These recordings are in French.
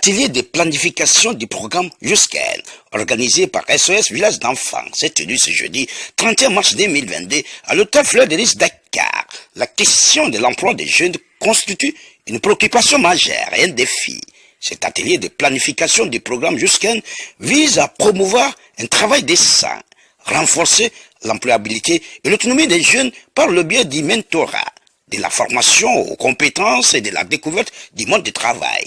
L'atelier de planification du programme Jusqu'en, organisé par SOS Village d'Enfants, s'est tenu ce jeudi 31 mars 2022 à l'hôtel Fleur de Lys Dakar. La question de l'emploi des jeunes constitue une préoccupation majeure et un défi. Cet atelier de planification du programme Jusqu'en vise à promouvoir un travail décent, renforcer l'employabilité et l'autonomie des jeunes par le biais du mentorat, de la formation aux compétences et de la découverte du monde du travail.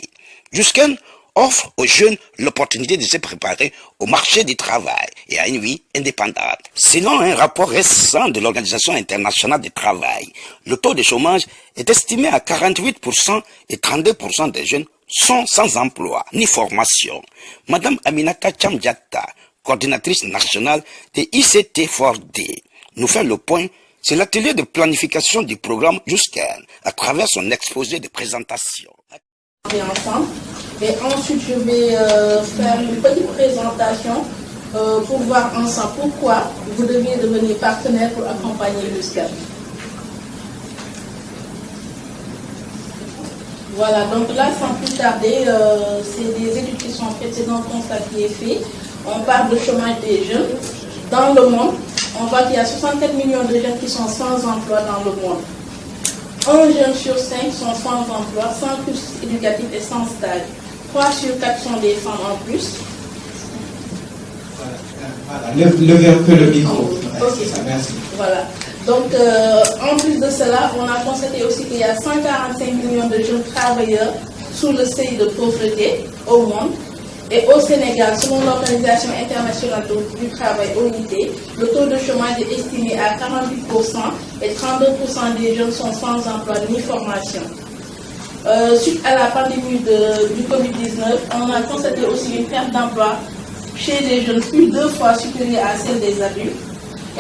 Jusqu'en offre aux jeunes l'opportunité de se préparer au marché du travail et à une vie indépendante. Selon un rapport récent de l'Organisation internationale du travail, le taux de chômage est estimé à 48% et 32% des jeunes sont sans emploi ni formation. Madame Aminata Chamdiata, coordinatrice nationale de ICT4D, nous fait le point sur l'atelier de planification du programme Jusqu'en à travers son exposé de présentation. Ensemble. Et ensuite, je vais faire une petite présentation pour voir ensemble pourquoi vous deviez devenir partenaire pour accompagner Jusqu'en. Voilà, donc là, sans plus tarder, c'est des études qui sont faites, c'est un constat qui est fait. On parle de chômage des jeunes. Dans le monde, on voit qu'il y a 64 millions de jeunes qui sont sans emploi dans le monde. Un jeune sur 5 sont sans emploi, sans cursus éducatif et sans stage. 3 sur 4 sont des femmes en plus. Voilà, levez un peu le micro. Ok, merci. Voilà. Donc, en plus de cela, on a constaté aussi qu'il y a 145 millions de jeunes travailleurs sous le seuil de pauvreté au monde. Et au Sénégal, selon l'Organisation internationale du travail, OIT, le taux de chômage est estimé à 48% et 32% des jeunes sont sans emploi ni formation. Suite à la pandémie du Covid-19, on a constaté aussi une perte d'emploi chez les jeunes plus 2 fois supérieure à celle des adultes.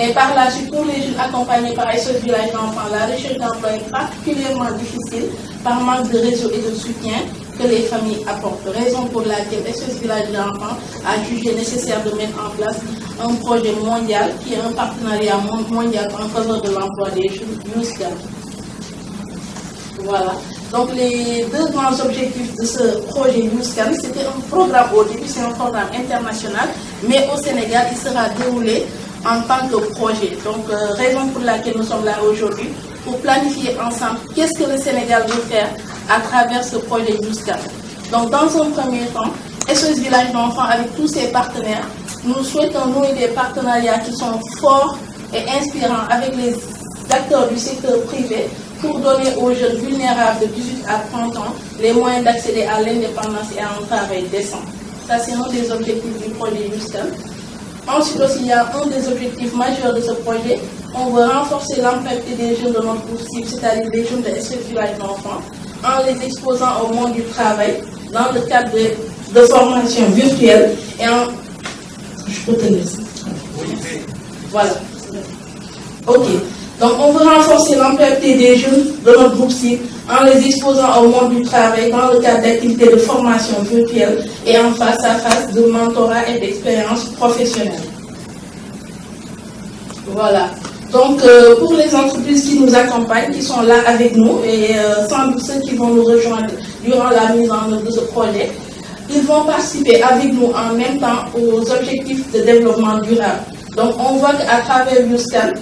Et par la suite, pour les jeunes accompagnés par SOS Village d'Enfants, la recherche d'emploi est particulièrement difficile par manque de réseau et de soutien que les familles apportent. Raison pour laquelle SOS Village d'Enfants a jugé nécessaire de mettre en place un projet mondial qui est un partenariat mondial en faveur de l'emploi des jeunes, Jusqu'en. Voilà. Donc les 2 grands objectifs de ce projet Jusqu'en, c'était un programme au début, c'est un programme international, mais au Sénégal, il sera déroulé en tant que projet. Donc, raison pour laquelle nous sommes là aujourd'hui, pour planifier ensemble qu'est-ce que le Sénégal veut faire à travers ce projet Jusqu'en. Donc, dans un premier temps, SOS Village d'Enfants, avec tous ses partenaires, nous souhaitons nouer des partenariats qui sont forts et inspirants avec les acteurs du secteur privé pour donner aux jeunes vulnérables de 18 à 30 ans les moyens d'accéder à l'indépendance et à un travail décent. Ça, c'est un des objectifs du projet Jusqu'en. Ensuite aussi, il y a un des objectifs majeurs de ce projet. On veut renforcer l'employabilité des jeunes de notre groupe cible, c'est-à-dire des jeunes de SOS Village d'Enfants, en les exposant au monde du travail dans le cadre de formation virtuelle et en... Je peux te laisser. Voilà. Ok. Donc, on veut renforcer l'employabilité des jeunes de notre groupe cible en les exposant au monde du travail dans le cadre d'activités de formation virtuelle et en face à face de mentorat et d'expérience professionnelle. Voilà. Donc, pour les entreprises qui nous accompagnent, qui sont là avec nous, et sans doute ceux qui vont nous rejoindre durant la mise en œuvre de ce projet, ils vont participer avec nous en même temps aux objectifs de développement durable. Donc, on voit qu'à travers Jusqu'en,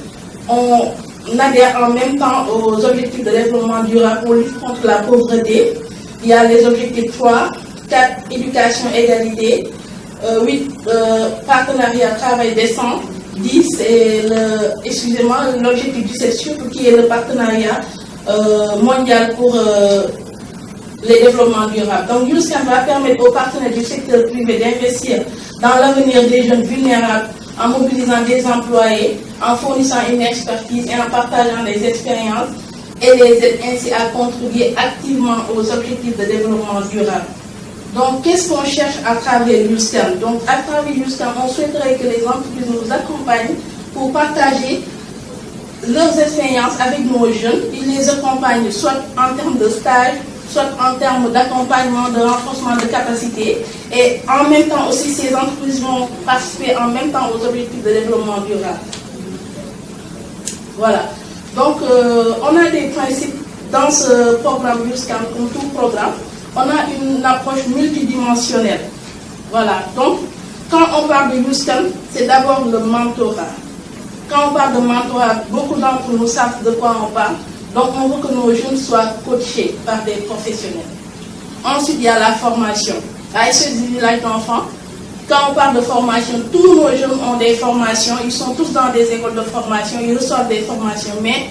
on adhère en même temps aux objectifs de développement durable pour lutter contre la pauvreté. Il y a les objectifs 3, 4, éducation, égalité, 8, partenariat, travail décent, 10, et l'objectif 17 surtout qui est le partenariat mondial pour les développements durables. Donc Jusqu'en va permettre aux partenaires du secteur privé d'investir dans l'avenir des jeunes vulnérables en mobilisant des employés, en fournissant une expertise et en partageant des expériences et les aide ainsi à contribuer activement aux objectifs de développement durable. Donc, qu'est-ce qu'on cherche à travers Jusqu'en? Donc, à travers Jusqu'en, on souhaiterait que les entreprises nous accompagnent pour partager leurs expériences avec nos jeunes. Ils les accompagnent soit en termes de stage, soit en termes d'accompagnement, de renforcement de capacité. Et en même temps aussi, ces entreprises vont participer en même temps aux objectifs de développement durable. Voilà. Donc, on a des principes dans ce programme Jusqu'en, comme tout programme. on a une approche multidimensionnelle. Voilà, donc quand on parle de YouScan, c'est d'abord le mentorat. Quand on parle de mentorat, beaucoup d'entre nous savent de quoi on parle. Donc on veut que nos jeunes soient coachés par des professionnels. Ensuite, il y a la formation. À SOS Village d'enfants, quand on parle de formation, tous nos jeunes ont des formations, ils sont tous dans des écoles de formation, ils reçoivent des formations, mais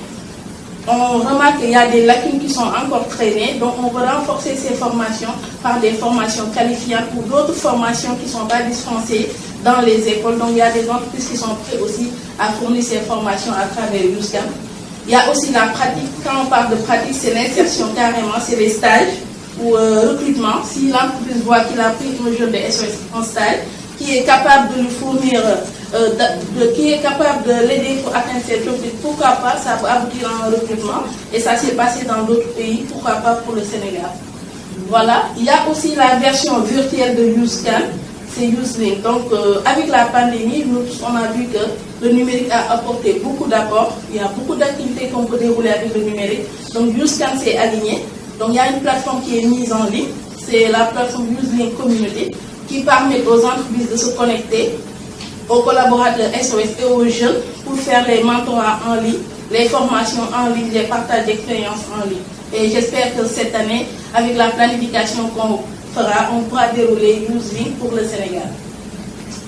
on remarque qu'il y a des lacunes qui sont encore traînées, donc on veut renforcer ces formations par des formations qualifiantes ou d'autres formations qui ne sont pas dispensées dans les écoles. Donc il y a des entreprises qui sont prêtes aussi à fournir ces formations à travers YouScan. Il y a aussi la pratique. Quand on parle de pratique, c'est l'insertion carrément, c'est les stages ou recrutement. Si l'entreprise voit qu'il a pris un jeune de SOS en stage, qui est capable de lui fournir, qui est capable de l'aider pour atteindre cet objectif, pourquoi pas, ça peut aboutir à un recrutement. Et ça s'est passé dans d'autres pays, pourquoi pas pour le Sénégal. Voilà. Il y a aussi la version virtuelle de YouScan, c'est YouSlink. Donc avec la pandémie, nous tous, on a vu que le numérique a apporté beaucoup d'apports. Il y a beaucoup d'activités qu'on peut dérouler avec le numérique. Donc YouScan s'est aligné. Donc il y a une plateforme qui est mise en ligne, c'est la plateforme YouSlink Community, qui permet aux entreprises de se connecter, aux collaborateurs SOS et aux jeunes pour faire les mentorats en ligne, les formations en ligne, les partages d'expériences en ligne. Et j'espère que cette année, avec la planification qu'on fera, on pourra dérouler YouSlink pour le Sénégal.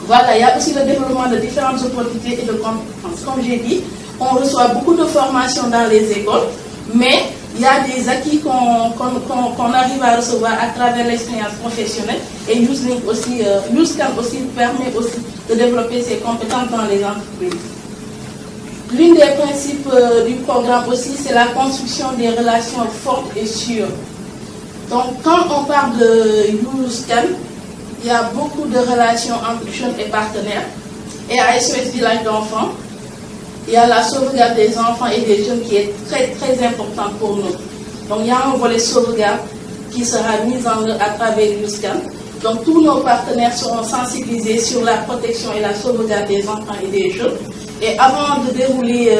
Voilà, il y a aussi le développement de différentes opportunités et de compétences. Comme j'ai dit, on reçoit beaucoup de formations dans les écoles, mais il y a des acquis qu'on arrive à recevoir à travers l'expérience professionnelle. Et YouScan aussi permet aussi de développer ses compétences dans les entreprises. L'une des principes du programme aussi, c'est la construction des relations fortes et sûres. Donc quand on parle de YouScan, il y a beaucoup de relations entre jeunes et partenaires. Et à SOS Village d'enfants, il y a la sauvegarde des enfants et des jeunes qui est très très importante pour nous. Donc il y a un volet sauvegarde qui sera mis en œuvre à travers YouScan. Donc tous nos partenaires seront sensibilisés sur la protection et la sauvegarde des enfants et des jeunes. Et avant de dérouler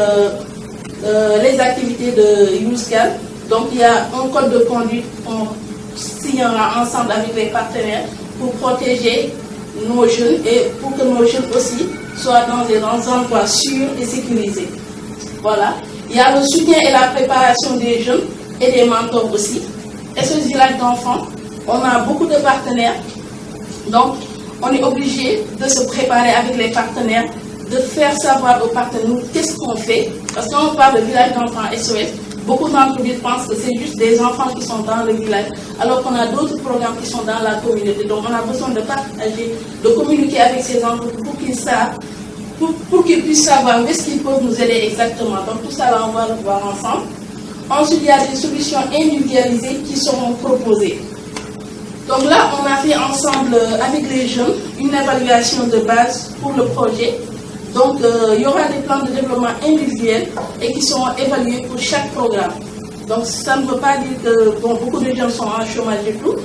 les activités de YouScan, donc il y a un code de conduite qu'on signera ensemble avec les partenaires pour protéger nos jeunes et pour que nos jeunes aussi soient dans des endroits sûrs et sécurisés. Voilà. Il y a le soutien et la préparation des jeunes et des mentors aussi. SOS Village d'enfants, on a beaucoup de partenaires. Donc, on est obligé de se préparer avec les partenaires, de faire savoir aux partenaires qu'est-ce qu'on fait. Parce que quand on parle de village d'enfants SOS, beaucoup d'entreprises pensent que c'est juste des enfants qui sont dans le village, alors qu'on a d'autres programmes qui sont dans la communauté. Donc on a besoin de partager, de communiquer avec ces entreprises pour qu'ils savent, pour qu'ils puissent savoir où est-ce qu'ils peuvent nous aider exactement. Donc tout ça, là, on va le voir ensemble. Ensuite, il y a des solutions individualisées qui seront proposées. Donc là, on a fait ensemble avec les jeunes une évaluation de base pour le projet. Donc, il y aura des plans de développement individuels et qui seront évalués pour chaque programme. Donc, ça ne veut pas dire que beaucoup de jeunes sont en chômage et tout.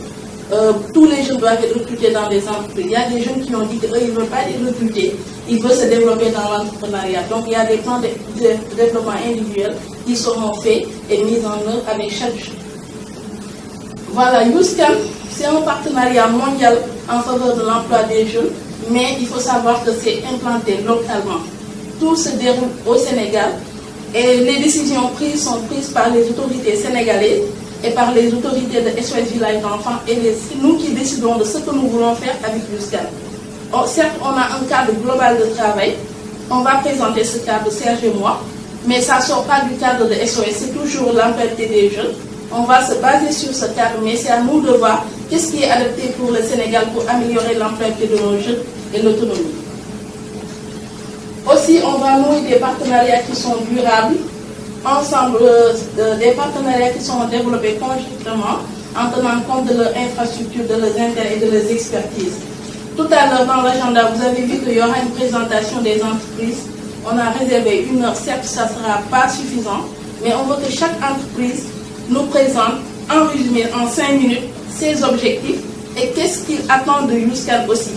Tous les jeunes doivent être recrutés dans des entreprises. Il y a des jeunes qui ont dit qu'eux, ils ne veulent pas être recrutés. Ils veulent se développer dans l'entrepreneuriat. Donc, il y a des plans de développement individuel qui seront faits et mis en œuvre avec chaque jeune. Voilà, YouScan, c'est un partenariat mondial en faveur de l'emploi des jeunes. Mais il faut savoir que c'est implanté localement. Tout se déroule au Sénégal et les décisions prises sont prises par les autorités sénégalaises et par les autorités de SOS Village d'enfants et c'est nous qui décidons de ce que nous voulons faire avec YouScan. Certes, on a un cadre global de travail. On va présenter ce cadre, Serge et moi, mais ça ne sort pas du cadre de SOS, c'est toujours l'employabilité des jeunes. On va se baser sur ce cadre, mais c'est à nous de voir qu'est-ce qui est adapté pour le Sénégal pour améliorer l'employabilité de nos jeunes et l'autonomie. Aussi, on va nouer des partenariats qui sont durables, ensemble, des partenariats qui sont développés conjointement en tenant compte de leur infrastructure, de leurs intérêts et de leurs expertises. Tout à l'heure dans l'agenda, vous avez vu qu'il y aura une présentation des entreprises. On a réservé 1 heure, certes ça ne sera pas suffisant, mais on veut que chaque entreprise nous présente en résumé en 5 minutes ses objectifs et qu'est-ce qu'ils attendent de YouScan aussi.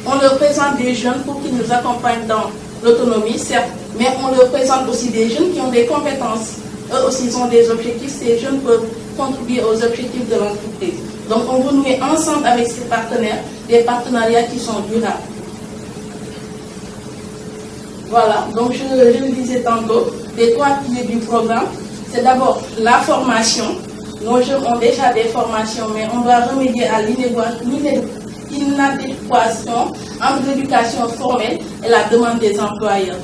On leur présente des jeunes pour qu'ils nous accompagnent dans l'autonomie, certes, mais on leur présente aussi des jeunes qui ont des compétences. Eux aussi, ils ont des objectifs. Ces jeunes peuvent contribuer aux objectifs de l'entreprise. Donc on veut nouer ensemble avec ces partenaires des partenariats qui sont durables. Voilà, donc je le disais tantôt, les 3 piliers du programme, c'est d'abord la formation. Nos jeunes ont déjà des formations, mais on doit remédier à l'inadéquation entre l'éducation formelle et la demande des employeurs.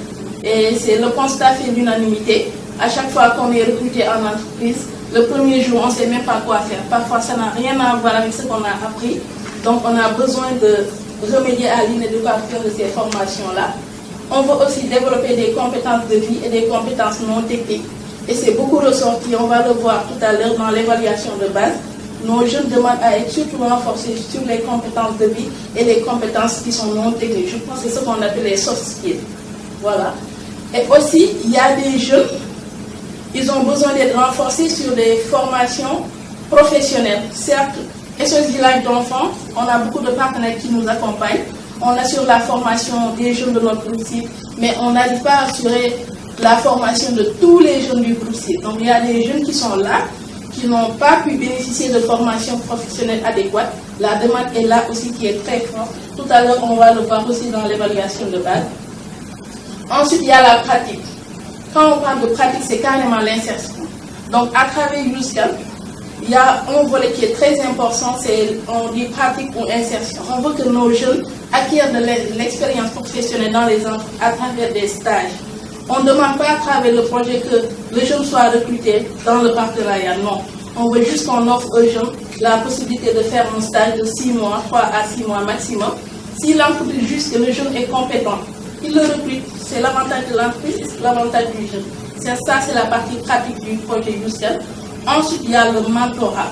Et c'est le constat fait l'unanimité. À chaque fois qu'on est recruté en entreprise, le premier jour, on ne sait même pas quoi faire. Parfois, ça n'a rien à voir avec ce qu'on a appris. Donc, on a besoin de remédier à l'inadéquation de ces formations-là. On veut aussi développer des compétences de vie et des compétences non techniques. Et c'est beaucoup ressorti, on va le voir tout à l'heure dans l'évaluation de base. Nos jeunes demandent à être surtout renforcés sur les compétences de vie et les compétences qui sont non techniques. Je pense que c'est ce qu'on appelle les soft skills. Voilà. Et aussi, il y a des jeunes, ils ont besoin d'être renforcés sur des formations professionnelles. Certes, SOS Village d'enfants, on a beaucoup de partenaires qui nous accompagnent. On assure la formation des jeunes de notre groupe cible, mais on n'arrive pas à assurer la formation de tous les jeunes du groupe cible. Donc il y a des jeunes qui sont là, qui n'ont pas pu bénéficier de formation professionnelle adéquate. La demande est là aussi qui est très forte. Tout à l'heure, on va le voir aussi dans l'évaluation de base. Ensuite, il y a la pratique. Quand on parle de pratique, c'est carrément l'insertion. Donc à travers YouScan, il y a un volet qui est très important, c'est on dit pratique ou insertion. On veut que nos jeunes acquièrent de l'expérience professionnelle dans les entreprises à travers des stages. On ne demande pas à travers le projet que le jeune soit recruté dans le partenariat, non. On veut juste qu'on offre aux jeunes la possibilité de faire un stage de 6 mois, 3 à 6 mois maximum. Si l'entreprise juge que le jeune est compétent, il le recrute. C'est l'avantage de l'entreprise, c'est l'avantage du jeune. Ça, c'est la partie pratique du projet YouScan. Ensuite, il y a le mentorat.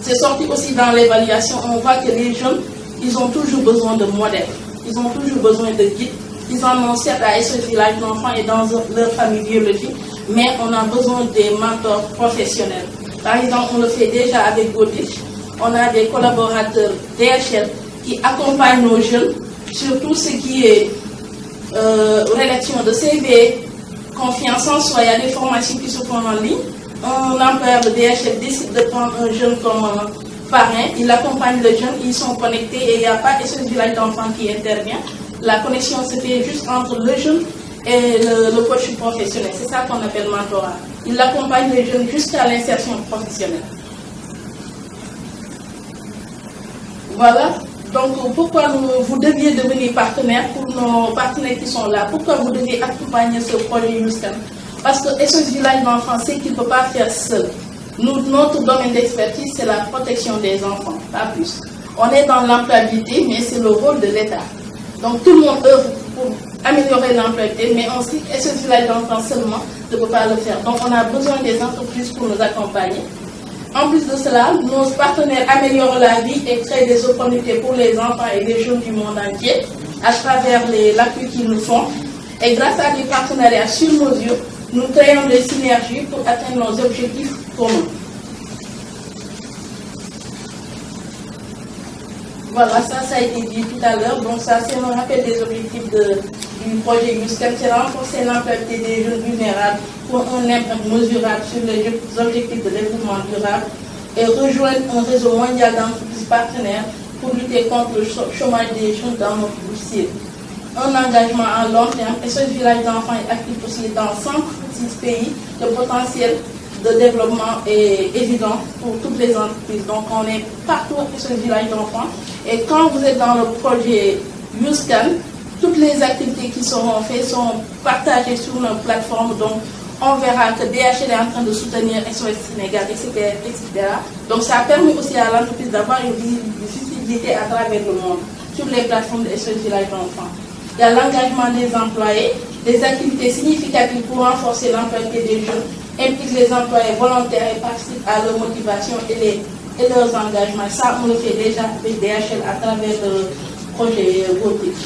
C'est sorti aussi dans l'évaluation. On voit que les jeunes, ils ont toujours besoin de modèles. Ils ont toujours besoin de guides. Ils en ont certes à SOS Village d'enfants et dans leur famille biologique, mais on a besoin des mentors professionnels. Par exemple, on le fait déjà avec Godich. On a des collaborateurs DHL qui accompagnent nos jeunes sur tout ce qui est rédaction de CV, confiance en soi. Il y a des formations qui se font en ligne. Un employeur de DHL décide de prendre un jeune comme parrain. Il accompagne le jeune, ils sont connectés et il n'y a pas SOS Village d'enfants qui intervient. La connexion se fait juste entre le jeune et le coach professionnel. C'est ça qu'on appelle mentorat. Il accompagne les jeunes jusqu'à l'insertion professionnelle. Voilà. Donc, pourquoi vous deviez devenir partenaire pour nos partenaires qui sont là? Pourquoi vous devez accompagner ce projet YouScan? Parce que SOS Village d'enfants sait qu'il ne peut pas faire seul. Notre domaine d'expertise, c'est la protection des enfants, pas plus. On est dans l'employabilité, mais c'est le rôle de l'État. Donc tout le monde œuvre pour améliorer l'employabilité, mais ensuite, SOS Village d'enfants seulement ne peut pas le faire. Donc on a besoin des entreprises pour nous accompagner. En plus de cela, nos partenaires améliorent la vie et créent des opportunités pour les enfants et les jeunes du monde entier à travers l'appui qu'ils nous font. Et grâce à des partenariats sur mesure, nous créons des synergies pour atteindre nos objectifs communs. Voilà, ça a été dit tout à l'heure. Donc ça, c'est un rappel des objectifs du projet YouScan, c'est renforcer l'employabilité des jeunes vulnérables pour un impact mesurable sur les objectifs de développement durable et rejoindre un réseau mondial d'entreprises partenaires pour lutter contre le chômage des jeunes dans notre cible. Un engagement à long terme. SOS Village d'enfants est actif aussi dans 136 pays. Le potentiel de développement est évident pour toutes les entreprises. Donc on est partout à SOS Village d'enfants. Et quand vous êtes dans le projet YouScan, toutes les activités qui seront faites sont partagées sur notre plateforme. Donc on verra que DHL est en train de soutenir SOS Sénégal, etc., etc. Donc ça permet aussi à l'entreprise d'avoir une visibilité à travers le monde sur les plateformes de SOS Village d'enfants. Il y a l'engagement des employés, des activités significatives pour renforcer l'employabilité des jeunes, impliquent les employés volontaires et participent à leur motivation et leurs engagements. Ça, on le fait déjà avec DHL à travers le projet Robotique.